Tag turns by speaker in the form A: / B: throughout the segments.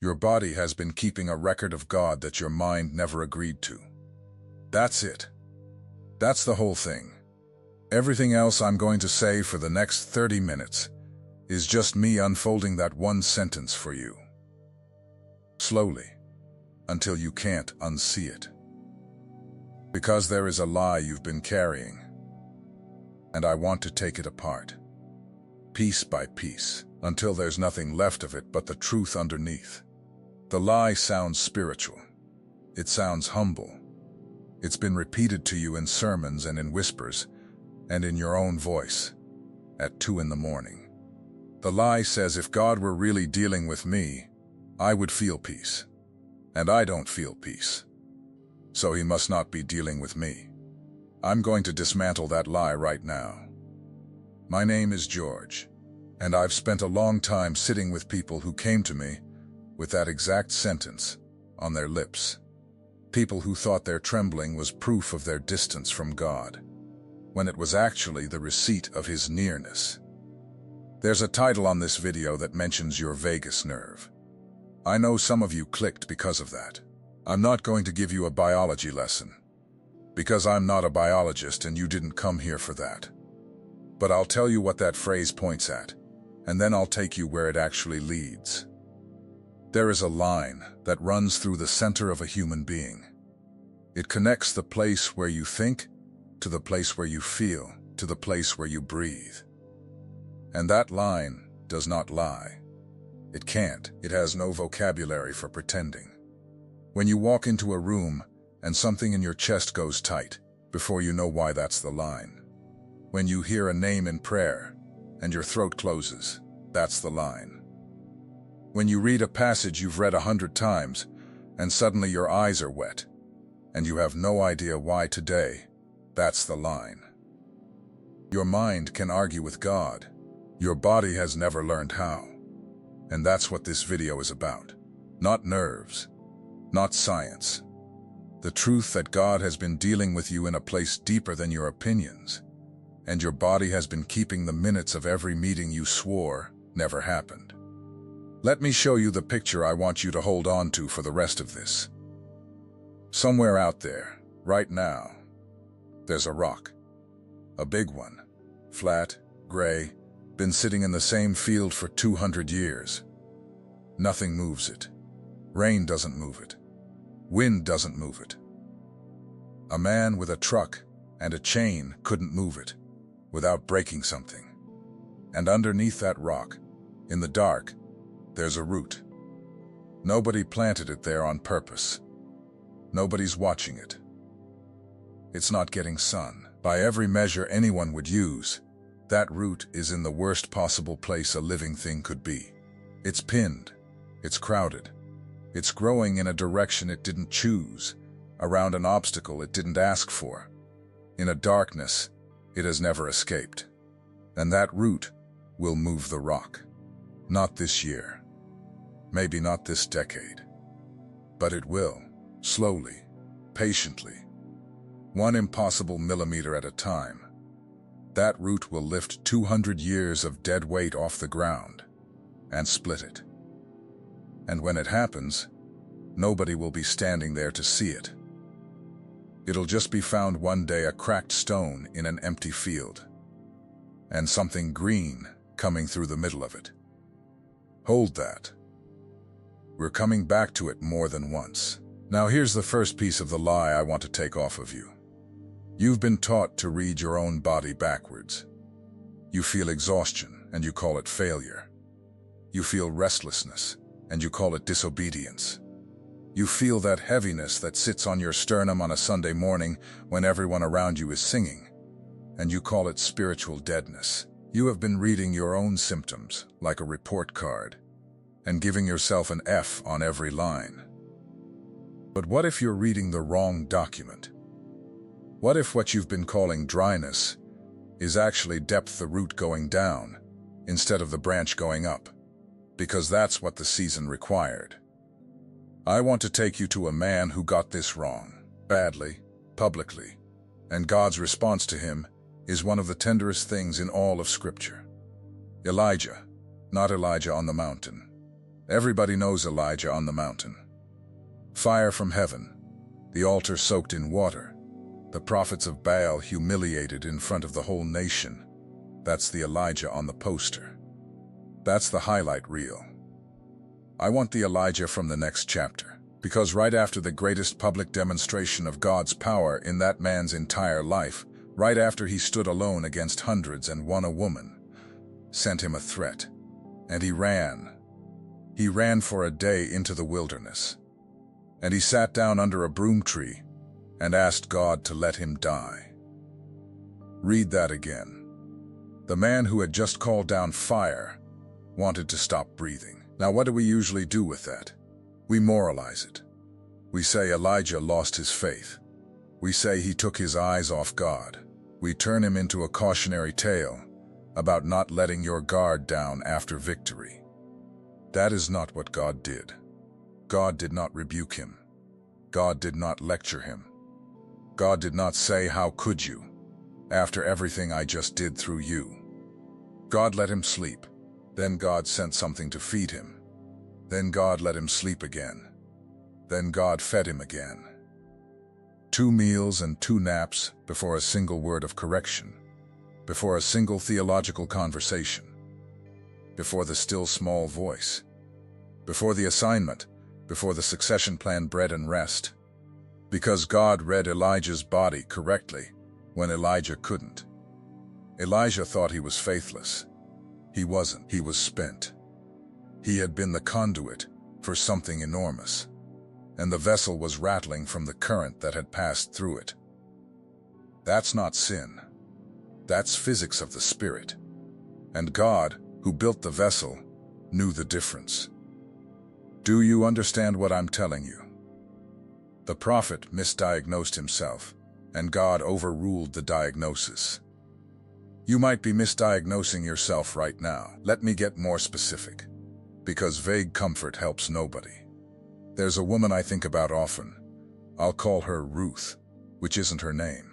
A: Your body has been keeping a record of God that your mind never agreed to. That's it. That's the whole thing. Everything else I'm going to say for the next 30 minutes is just me unfolding that one sentence for you. Slowly, until you can't unsee it. Because there is a lie you've been carrying, and I want to take it apart, piece by piece, until there's nothing left of it but the truth underneath. The lie sounds spiritual. It sounds humble. It's been repeated to you in sermons and in whispers, and in your own voice, at 2 in the morning. The lie says if God were really dealing with me, I would feel peace. And I don't feel peace. So he must not be dealing with me. I'm going to dismantle that lie right now. My name is George, and I've spent a long time sitting with people who came to me with that exact sentence on their lips. People who thought their trembling was proof of their distance from God, when it was actually the receipt of his nearness. There's a title on this video that mentions your vagus nerve. I know some of you clicked because of that. I'm not going to give you a biology lesson, because I'm not a biologist and you didn't come here for that. But I'll tell you what that phrase points at, and then I'll take you where it actually leads. There is a line that runs through the center of a human being. It connects the place where you think to the place where you feel, to the place where you breathe. And that line does not lie. It can't. It has no vocabulary for pretending. When you walk into a room and something in your chest goes tight, before you know why that's the line. When you hear a name in prayer and your throat closes, that's the line. When you read a passage you've read 100 times and suddenly your eyes are wet and you have no idea why today, that's the line. Your mind can argue with God. Your body has never learned how. And that's what this video is about. Not nerves, not science. The truth that God has been dealing with you in a place deeper than your opinions, and your body has been keeping the minutes of every meeting you swore never happened. Let me show you the picture I want you to hold on to for the rest of this. Somewhere out there, right now, there's a rock. A big one, flat, gray, been sitting in the same field for 200 years. Nothing moves it. Rain doesn't move it. Wind doesn't move it. A man with a truck and a chain couldn't move it without breaking something. And underneath that rock, in the dark, there's a root. Nobody planted it there on purpose. Nobody's watching it. It's not getting sun. By every measure anyone would use, that root is in the worst possible place a living thing could be. It's pinned. It's crowded. It's growing in a direction it didn't choose, around an obstacle it didn't ask for, in a darkness it has never escaped. And that root will move the rock. Not this year. Maybe not this decade. But it will, slowly, patiently, 1 impossible millimeter at a time. That root will lift 200 years of dead weight off the ground and split it. And when it happens, nobody will be standing there to see it. It'll just be found one day a cracked stone in an empty field, and something green coming through the middle of it. Hold that. We're coming back to it more than once. Now here's the first piece of the lie I want to take off of you. You've been taught to read your own body backwards. You feel exhaustion, and you call it failure. You feel restlessness, and you call it disobedience. You feel that heaviness that sits on your sternum on a Sunday morning when everyone around you is singing, and you call it spiritual deadness. You have been reading your own symptoms like a report card, and giving yourself an F on every line. But what if you're reading the wrong document? What if what you've been calling dryness is actually depth, the root going down, instead of the branch going up? Because that's what the season required. I want to take you to a man who got this wrong, badly, publicly, and God's response to him is one of the tenderest things in all of Scripture. Elijah, not Elijah on the mountain. Everybody knows Elijah on the mountain. Fire from heaven, the altar soaked in water, the prophets of Baal humiliated in front of the whole nation. That's the Elijah on the poster. That's the highlight reel. I want the Elijah from the next chapter, because right after the greatest public demonstration of God's power in that man's entire life, right after he stood alone against hundreds and won a woman, sent him a threat, and he ran. He ran for a day into the wilderness, and he sat down under a broom tree and asked God to let him die. Read that again. The man who had just called down fire wanted to stop breathing. Now, what do we usually do with that? We moralize it. We say Elijah lost his faith. We say he took his eyes off God. We turn him into a cautionary tale about not letting your guard down after victory. That is not what God did. God did not rebuke him. God did not lecture him. God did not say, "How could you, after everything I just did through you?" God let him sleep. Then God sent something to feed him. Then God let him sleep again. Then God fed him again. 2 meals and 2 naps before a single word of correction, before a single theological conversation, before the still small voice, before the assignment, before the succession plan bread and rest, because God read Elijah's body correctly when Elijah couldn't. Elijah thought he was faithless. He wasn't. He was spent. He had been the conduit for something enormous, and the vessel was rattling from the current that had passed through it. That's not sin. That's physics of the Spirit. And God, who built the vessel, knew the difference. Do you understand what I'm telling you? The prophet misdiagnosed himself, and God overruled the diagnosis. You might be misdiagnosing yourself right now. Let me get more specific, because vague comfort helps nobody. There's a woman I think about often. I'll call her Ruth, which isn't her name.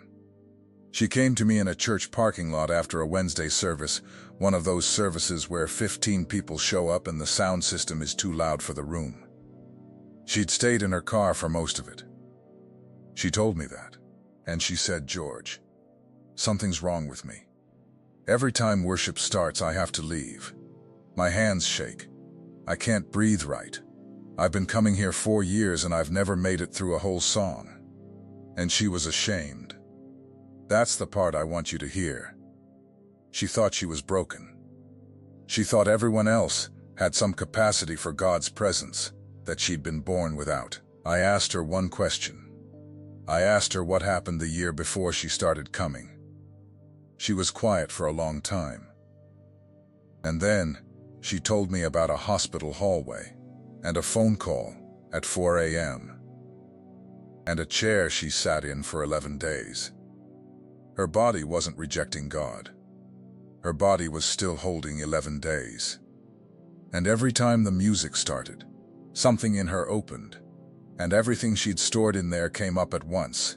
A: She came to me in a church parking lot after a Wednesday service, one of those services where 15 people show up and the sound system is too loud for the room. She'd stayed in her car for most of it. She told me that, and she said, "George, something's wrong with me. Every time worship starts, I have to leave. My hands shake. I can't breathe right. I've been coming here 4 years and I've never made it through a whole song." And she was ashamed. That's the part I want you to hear. She thought she was broken. She thought everyone else had some capacity for God's presence that she'd been born without. I asked her one question. I asked her what happened the year before she started coming. She was quiet for a long time. And then she told me about a hospital hallway and a phone call at 4 a.m. and a chair she sat in for 11 days. Her body wasn't rejecting God. Her body was still holding 11 days. And every time the music started, something in her opened, and everything she'd stored in there came up at once,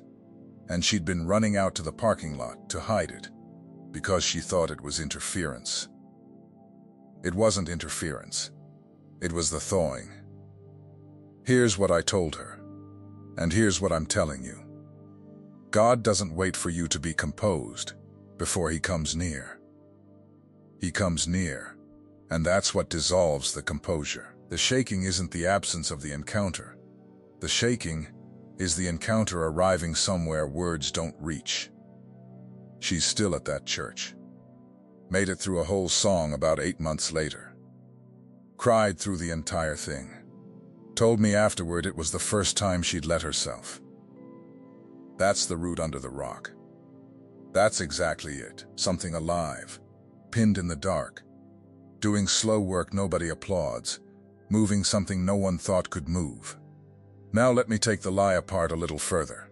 A: and she'd been running out to the parking lot to hide it, because she thought it was interference. It wasn't interference. It was the thawing. Here's what I told her, and here's what I'm telling you. God doesn't wait for you to be composed before He comes near. He comes near, and that's what dissolves the composure. The shaking isn't the absence of the encounter. The shaking is the encounter arriving somewhere words don't reach. She's still at that church. Made it through a whole song about 8 months later. Cried through the entire thing. Told me afterward it was the first time she'd let herself. That's the root under the rock. That's exactly it. Something alive, pinned in the dark, doing slow work nobody applauds, moving something no one thought could move. Now let me take the lie apart a little further,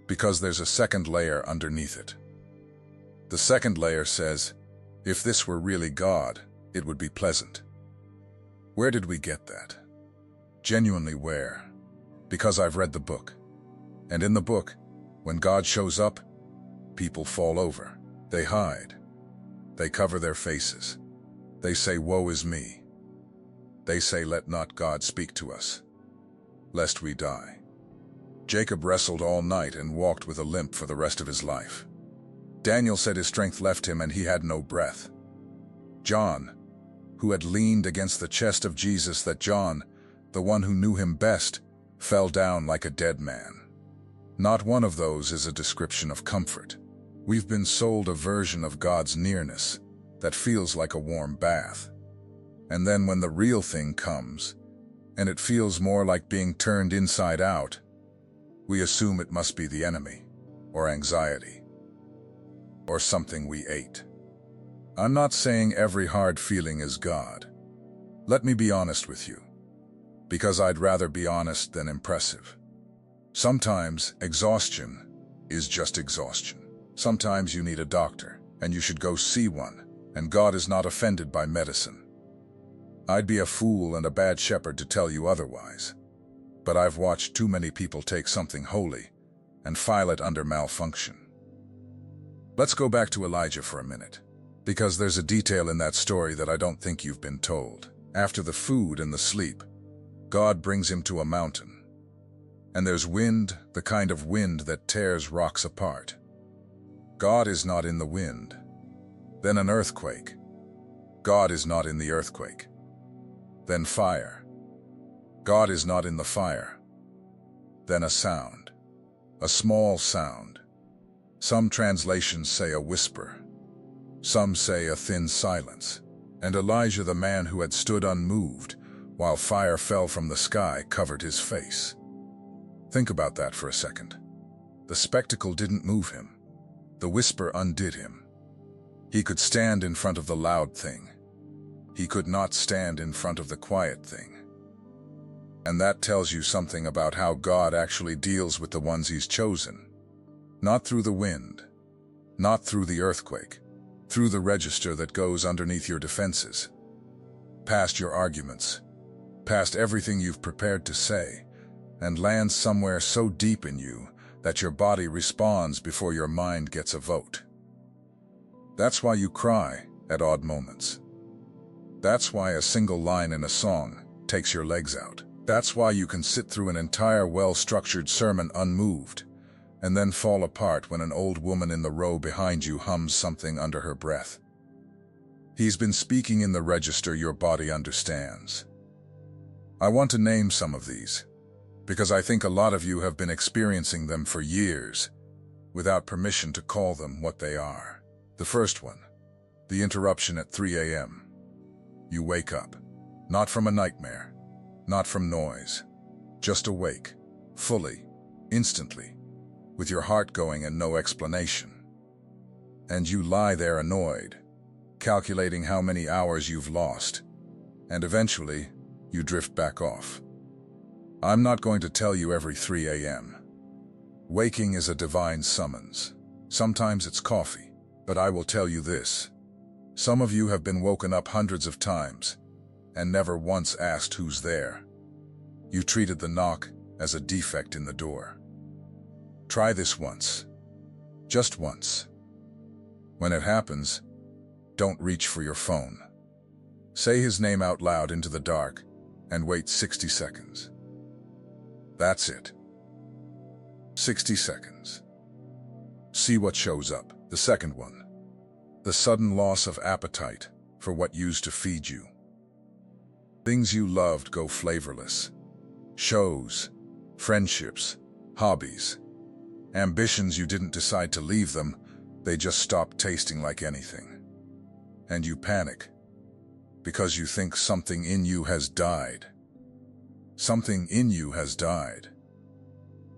A: because there's a second layer underneath it. The second layer says, if this were really God, it would be pleasant. Where did we get that? Genuinely where? Because I've read the book. And in the book, when God shows up, people fall over. They hide. They cover their faces. They say, "Woe is me." They say, "Let not God speak to us, lest we die." Jacob wrestled all night and walked with a limp for the rest of his life. Daniel said his strength left him and he had no breath. John, who had leaned against the chest of Jesus, that John, the one who knew him best, fell down like a dead man. Not one of those is a description of comfort. We've been sold a version of God's nearness that feels like a warm bath. And then when the real thing comes, and it feels more like being turned inside out, we assume it must be the enemy, or anxiety, or something we ate. I'm not saying every hard feeling is God. Let me be honest with you, because I'd rather be honest than impressive. Sometimes exhaustion is just exhaustion. Sometimes you need a doctor, and you should go see one, and God is not offended by medicine. I'd be a fool and a bad shepherd to tell you otherwise. But I've watched too many people take something holy and file it under malfunction. Let's go back to Elijah for a minute, because there's a detail in that story that I don't think you've been told. After the food and the sleep, God brings him to a mountain. And there's wind, the kind of wind that tears rocks apart. God is not in the wind. Then an earthquake. God is not in the earthquake. Then fire. God is not in the fire. Then a sound. A small sound. Some translations say a whisper. Some say a thin silence. And Elijah, the man who had stood unmoved while fire fell from the sky, covered his face. Think about that for a second. The spectacle didn't move him. The whisper undid him. He could stand in front of the loud thing. He could not stand in front of the quiet thing. And that tells you something about how God actually deals with the ones he's chosen. Not through the wind, not through the earthquake, through the register that goes underneath your defenses, past your arguments, past everything you've prepared to say, and lands somewhere so deep in you that your body responds before your mind gets a vote. That's why you cry at odd moments. That's why a single line in a song takes your legs out. That's why you can sit through an entire well-structured sermon unmoved, and then fall apart when an old woman in the row behind you hums something under her breath. He's been speaking in the register your body understands. I want to name some of these, because I think a lot of you have been experiencing them for years, without permission to call them what they are. The first one, the interruption at 3 a.m. You wake up, not from a nightmare, not from noise, just awake, fully, instantly, with your heart going and no explanation. And you lie there annoyed, calculating how many hours you've lost, and eventually you drift back off. I'm not going to tell you every 3 a.m. Waking is a divine summons. Sometimes it's coffee, but I will tell you this. Some of you have been woken up hundreds of times and never once asked who's there. You treated the knock as a defect in the door. Try this once. Just once. When it happens, don't reach for your phone. Say his name out loud into the dark and wait 60 seconds. That's it. 60 seconds. See what shows up. The second one. The sudden loss of appetite for what used to feed you. Things you loved go flavorless. Shows, friendships, hobbies. Ambitions, you didn't decide to leave them, they just stopped tasting like anything. And you panic, because you think something in you has died. Something in you has died.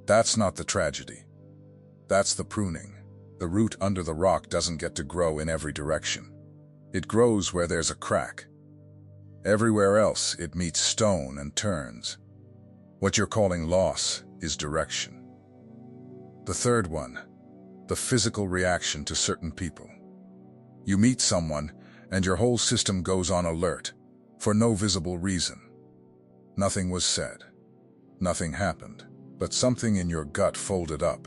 A: That's not the tragedy. That's the pruning. The root under the rock doesn't get to grow in every direction. It grows where there's a crack. Everywhere else, it meets stone and turns. What you're calling loss is direction. The third one, the physical reaction to certain people. You meet someone, and your whole system goes on alert, for no visible reason. Nothing was said. Nothing happened. But something in your gut folded up,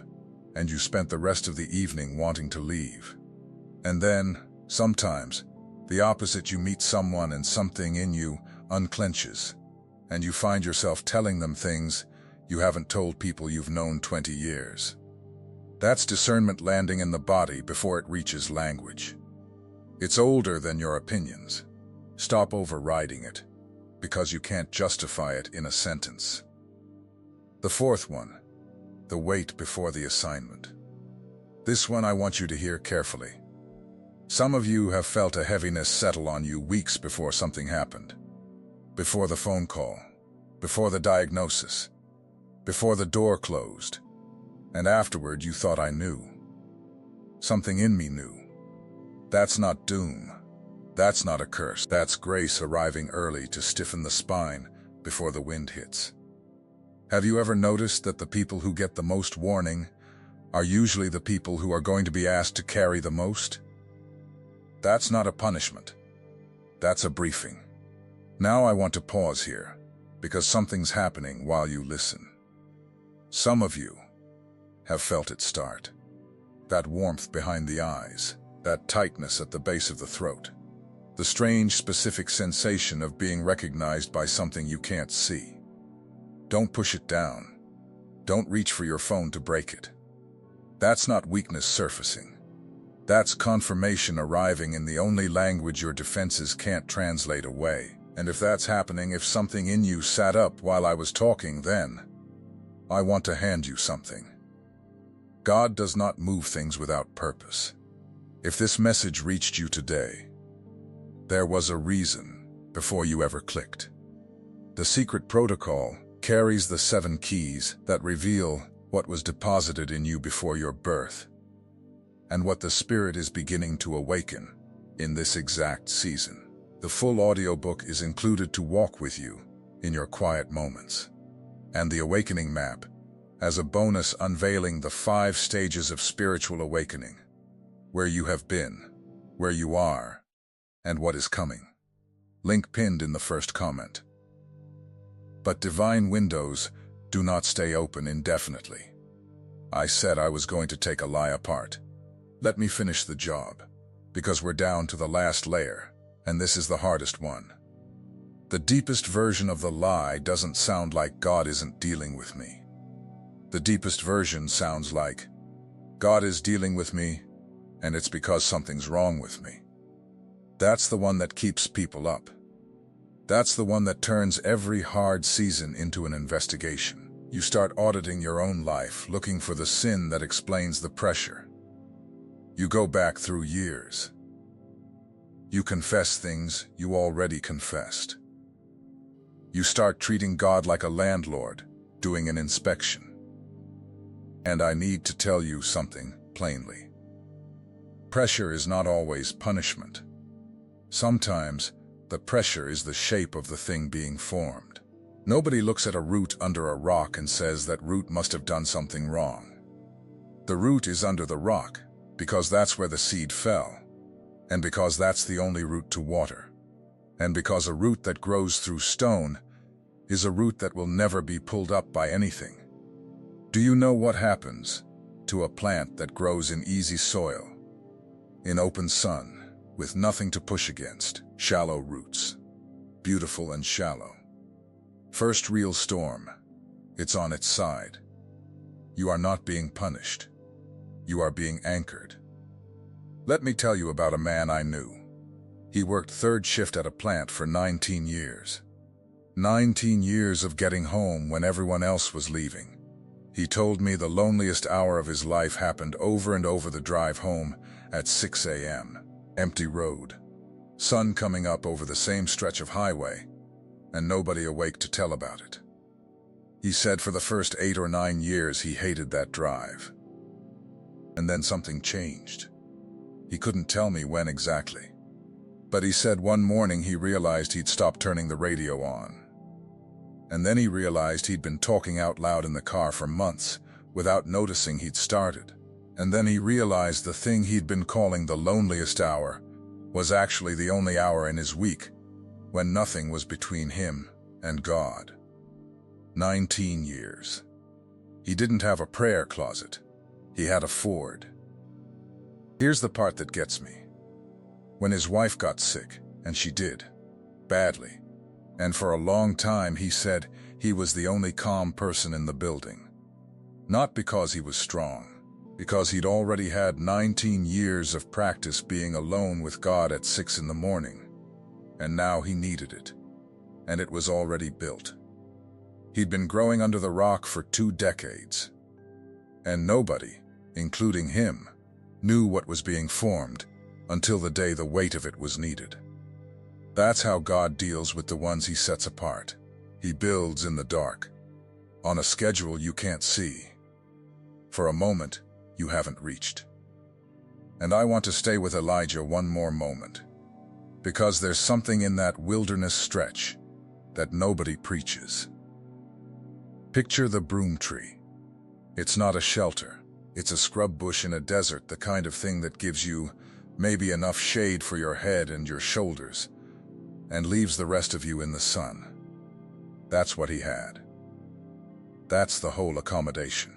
A: and you spent the rest of the evening wanting to leave. And then, sometimes, the opposite, you meet someone and something in you unclenches, and you find yourself telling them things you haven't told people you've known 20 years. That's discernment landing in the body before it reaches language. It's older than your opinions. Stop overriding it, because you can't justify it in a sentence. The fourth one, the wait before the assignment. This one I want you to hear carefully. Some of you have felt a heaviness settle on you weeks before something happened. Before the phone call, before the diagnosis, before the door closed, and afterward you thought I knew. Something in me knew. That's not doom. That's not a curse. That's grace arriving early to stiffen the spine before the wind hits. Have you ever noticed that the people who get the most warning are usually the people who are going to be asked to carry the most? That's not a punishment. That's a briefing. Now I want to pause here, because something's happening while you listen. Some of you have felt it start. That warmth behind the eyes, that tightness at the base of the throat, the strange specific sensation of being recognized by something you can't see. Don't push it down. Don't reach for your phone to break it. That's not weakness surfacing. That's confirmation arriving in the only language your defenses can't translate away. And if that's happening, if something in you sat up while I was talking, then I want to hand you something. God does not move things without purpose. If this message reached you today, there was a reason before you ever clicked. The secret protocol carries the 7 keys that reveal what was deposited in you before your birth, and what the Spirit is beginning to awaken in this exact season. The full audiobook is included to walk with you in your quiet moments, and the awakening map as a bonus unveiling the 5 stages of spiritual awakening, where you have been, where you are, and what is coming. Link pinned in the first comment. But divine windows do not stay open indefinitely. I said I was going to take a lie apart. Let me finish the job, because we're down to the last layer, and this is the hardest one. The deepest version of the lie doesn't sound like God isn't dealing with me. The deepest version sounds like God is dealing with me, and it's because something's wrong with me. That's the one that keeps people up. That's the one that turns every hard season into an investigation. You start auditing your own life, looking for the sin that explains the pressure. You go back through years. You confess things you already confessed. You start treating God like a landlord, doing an inspection. And I need to tell you something plainly. Pressure is not always punishment. Sometimes, the pressure is the shape of the thing being formed. Nobody looks at a root under a rock and says that root must have done something wrong. The root is under the rock because that's where the seed fell, and because that's the only root to water, and because a root that grows through stone is a root that will never be pulled up by anything. Do you know what happens to a plant that grows in easy soil, in open sun, with nothing to push against? Shallow roots. Beautiful and shallow. First real storm. It's on its side. You are not being punished. You are being anchored. Let me tell you about a man I knew. He worked third shift at a plant for 19 years. 19 years of getting home when everyone else was leaving. He told me the loneliest hour of his life happened over and over the drive home at 6 a.m. Empty road. Sun coming up over the same stretch of highway, and nobody awake to tell about it. He said for the first 8 or 9 years he hated that drive. And then something changed. He couldn't tell me when exactly. But he said one morning he realized he'd stopped turning the radio on. And then he realized he'd been talking out loud in the car for months without noticing he'd started. And then he realized the thing he'd been calling the loneliest hour was actually the only hour in his week when nothing was between him and God. 19 years. He didn't have a prayer closet. He had a Ford. Here's the part that gets me. When his wife got sick, and she did, badly, And for a long time he said he was the only calm person in the building. Not because he was strong, because he'd already had 19 years of practice being alone with God at 6 in the morning. And now he needed it. And it was already built. He'd been growing under the rock for 2 decades. And nobody, including him, knew what was being formed until the day the weight of it was needed. That's how God deals with the ones he sets apart. He builds in the dark, on a schedule you can't see, for a moment you haven't reached. And I want to stay with Elijah one more moment, because there's something in that wilderness stretch that nobody preaches. Picture the broom tree. It's not a shelter. It's a scrub bush in a desert, the kind of thing that gives you maybe enough shade for your head and your shoulders, and leaves the rest of you in the sun. That's what he had. That's the whole accommodation.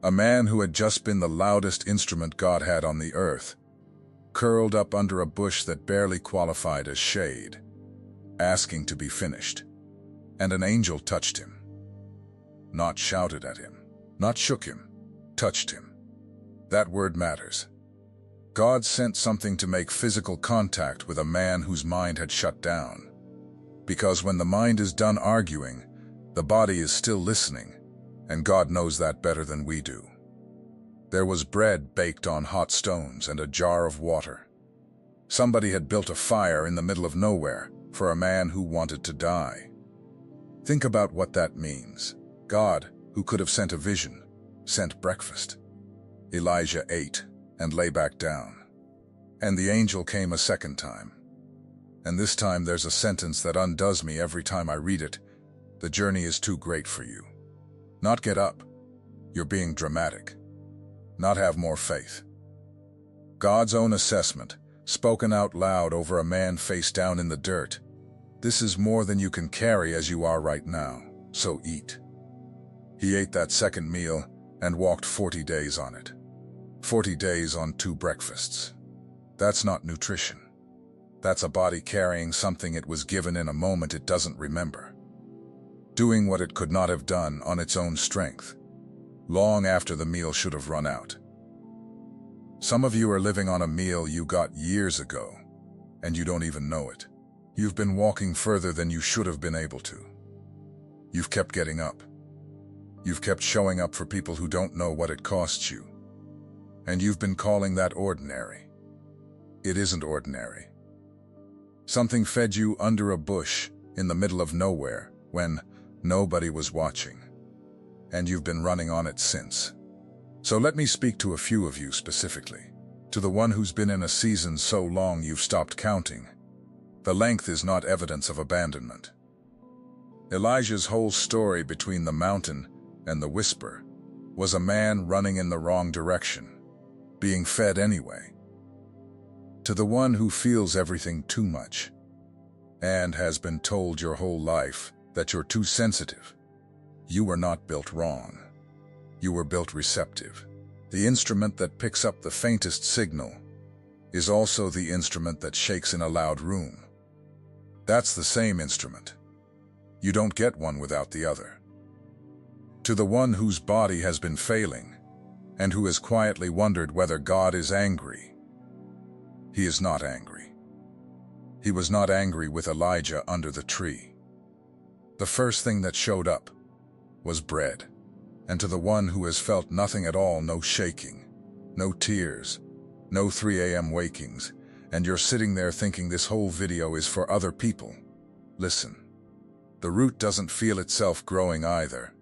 A: A man who had just been the loudest instrument God had on the earth, curled up under a bush that barely qualified as shade, asking to be finished. And an angel touched him. Not shouted at him, not shook him, touched him. That word matters. God sent something to make physical contact with a man whose mind had shut down. Because when the mind is done arguing, the body is still listening, and God knows that better than we do. There was bread baked on hot stones and a jar of water. Somebody had built a fire in the middle of nowhere for a man who wanted to die. Think about what that means. God, who could have sent a vision, sent breakfast. Elijah ate and lay back down. And the angel came a second time. And this time there's a sentence that undoes me every time I read it. The journey is too great for you. Not get up. You're being dramatic. Not have more faith. God's own assessment, spoken out loud over a man face down in the dirt. This is more than you can carry as you are right now, so eat. He ate that second meal and walked 40 days on it. 40 days on 2 breakfasts. That's not nutrition. That's a body carrying something it was given in a moment it doesn't remember. Doing what it could not have done on its own strength, long after the meal should have run out. Some of you are living on a meal you got years ago, and you don't even know it. You've been walking further than you should have been able to. You've kept getting up. You've kept showing up for people who don't know what it costs you. And you've been calling that ordinary. It isn't ordinary. Something fed you under a bush in the middle of nowhere when nobody was watching. And you've been running on it since. So let me speak to a few of you specifically. To the one who's been in a season so long you've stopped counting. The length is not evidence of abandonment. Elijah's whole story between the mountain and the whisper was a man running in the wrong direction, being fed anyway. To the one who feels everything too much and has been told your whole life that you're too sensitive, you were not built wrong. You were built receptive. The instrument that picks up the faintest signal is also the instrument that shakes in a loud room. That's the same instrument. You don't get one without the other. To the one whose body has been failing and who has quietly wondered whether God is angry, he is not angry. He was not angry with Elijah under the tree. The first thing that showed up was bread. And to the one who has felt nothing at all, no shaking, no tears, no 3 a.m. wakings, and you're sitting there thinking this whole video is for other people, listen. The root doesn't feel itself growing either.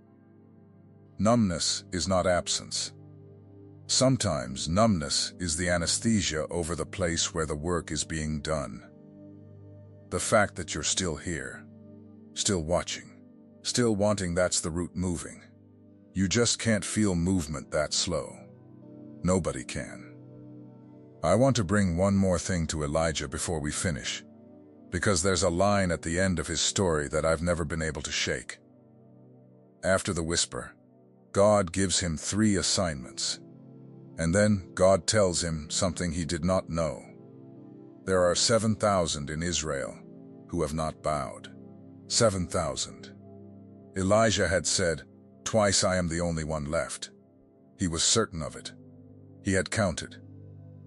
A: Numbness is not absence. Sometimes numbness is the anesthesia over the place where the work is being done. The fact that you're still here, still watching, still wanting, that's the root moving. You just can't feel movement that slow. Nobody can. I want to bring one more thing to Elijah before we finish, because there's a line at the end of his story that I've never been able to shake. After the whisper, God gives him 3 assignments, and then God tells him something he did not know. There are 7,000 in Israel who have not bowed. 7,000. Elijah had said, "Twice I am the only one left." He was certain of it. He had counted.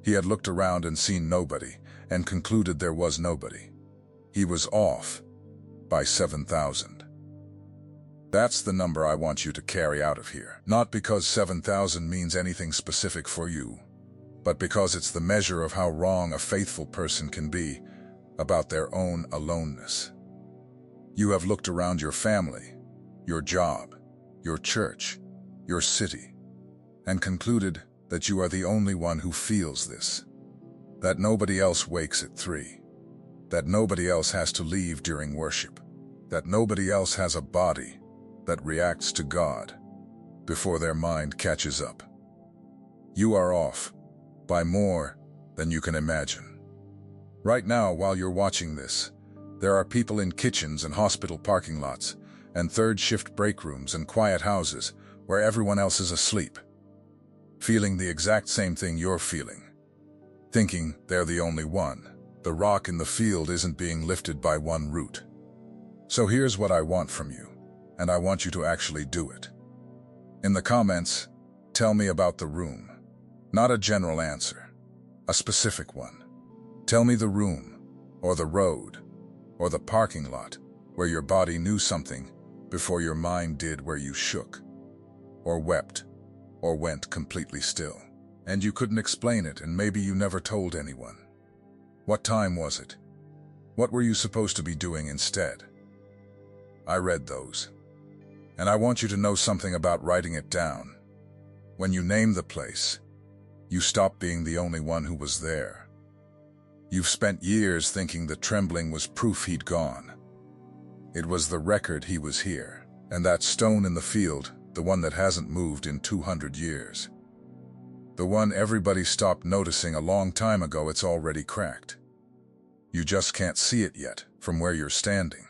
A: He had looked around and seen nobody, and concluded there was nobody. He was off by 7,000. That's the number I want you to carry out of here. Not because 7,000 means anything specific for you, but because it's the measure of how wrong a faithful person can be about their own aloneness. You have looked around your family, your job, your church, your city, and concluded that you are the only one who feels this, that nobody else wakes at 3, that nobody else has to leave during worship, that nobody else has a body that reacts to God before their mind catches up. You are off by more than you can imagine. Right now, while you're watching this, there are people in kitchens and hospital parking lots and third-shift break rooms and quiet houses where everyone else is asleep, feeling the exact same thing you're feeling, thinking they're the only one. The rock in the field isn't being lifted by one root. So here's what I want from you, and I want you to actually do it. In the comments, tell me about the room. Not a general answer, a specific one. Tell me the room, or the road, or the parking lot where your body knew something before your mind did, where you shook, or wept, or went completely still. And you couldn't explain it, and maybe you never told anyone. What time was it? What were you supposed to be doing instead? I read those. And I want you to know something about writing it down. When you name the place, you stop being the only one who was there. You've spent years thinking the trembling was proof he'd gone. It was the record he was here, and that stone in the field, the one that hasn't moved in 200 years. The one everybody stopped noticing a long time ago, it's already cracked. You just can't see it yet from where you're standing.